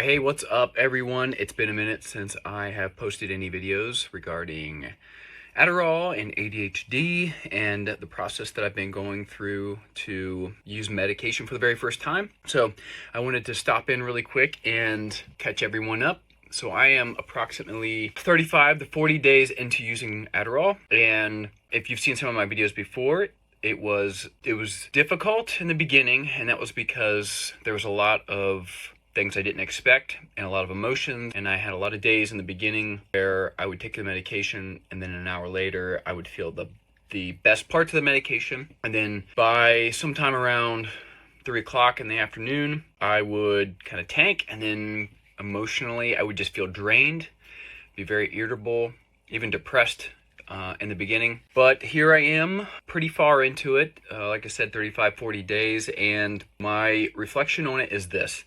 Alright, hey, what's up everyone? It's been a minute since I have posted any videos regarding Adderall and ADHD and the process that I've been going through to use medication for the very first time. So I wanted to stop in really quick and catch everyone up. So I am approximately 35 to 40 days into using Adderall, and if you've seen some of my videos before, it was difficult in the beginning, and that was because there was a lot of things I didn't expect and a lot of emotions, and I had a lot of days in the beginning where I would take the medication and then an hour later I would feel the best parts of the medication, and then by sometime around 3 o'clock in the afternoon I would kind of tank, and then emotionally I would just feel drained, be very irritable, even depressed in the beginning. But here I am pretty far into it, like I said, 35-40 days, and my reflection on it is this: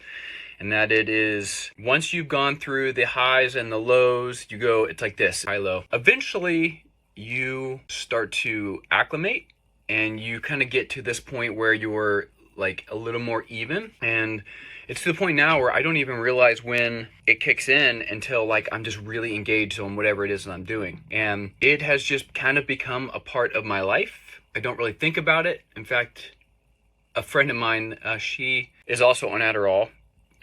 and that it is, once you've gone through the highs and the lows, it's like this, high-low. Eventually, you start to acclimate, and you kind of get to this point where you're like a little more even. And it's to the point now where I don't even realize when it kicks in until like I'm just really engaged on whatever it is that I'm doing. And it has just kind of become a part of my life. I don't really think about it. In fact, a friend of mine, she is also on Adderall,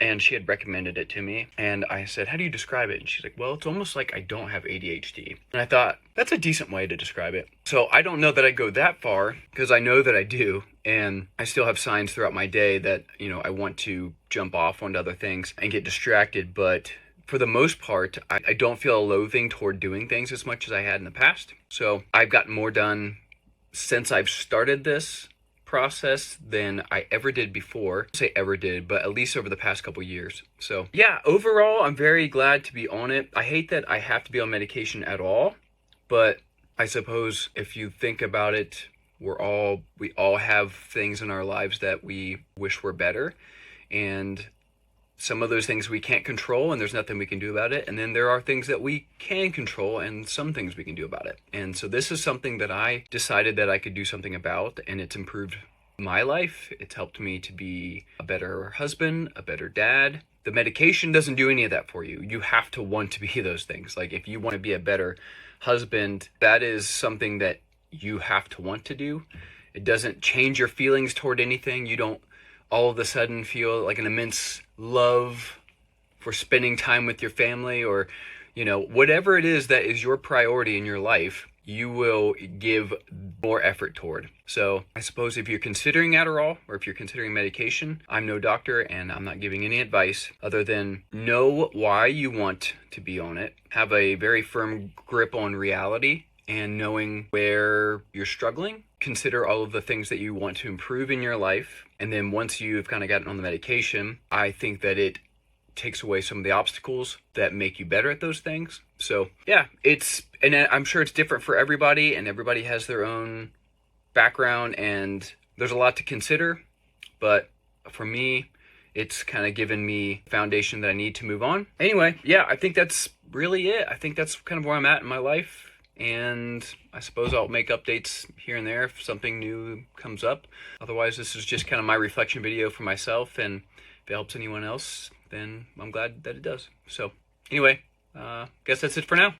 and she had recommended it to me, and I said, how do you describe it? And she's like, well, it's almost like I don't have ADHD. And I thought, that's a decent way to describe it. So I don't know that I go that far, because I know that I do, and I still have signs throughout my day that, I want to jump off onto other things and get distracted. But for the most part, I don't feel a loathing toward doing things as much as I had in the past. So I've gotten more done since I've started this process than I ever did before. I say ever did, but at least over the past couple years. So yeah, overall, I'm very glad to be on it. I hate that I have to be on medication at all, but I suppose if you think about it, we all have things in our lives that we wish were better, and some of those things we can't control, and there's nothing we can do about it. And then there are things that we can control, and some things we can do about it. And so this is something that I decided that I could do something about, and it's improved my life. It's helped me to be a better husband, a better dad. The medication doesn't do any of that for you. You have to want to be those things. Like, if you want to be a better husband, that is something that you have to want to do. It doesn't change your feelings toward anything. You don't all of a sudden feel like an immense love for spending time with your family, or whatever it is that is your priority in your life, you will give more effort toward. So I suppose if you're considering Adderall, or if you're considering medication, I'm no doctor and I'm not giving any advice other than know why you want to be on it, have a very firm grip on reality and knowing where you're struggling. Consider all of the things that you want to improve in your life. And then once you've kind of gotten on the medication, I think that it takes away some of the obstacles that make you better at those things. So yeah, and I'm sure it's different for everybody, and everybody has their own background, and there's a lot to consider. But for me, it's kind of given me a foundation that I need to move on. Anyway, yeah, I think that's really it. I think that's kind of where I'm at in my life. And I suppose I'll make updates here and there if something new comes up. Otherwise, this is just kind of my reflection video for myself, and if it helps anyone else, then I'm glad that it does. So anyway, guess that's it for now.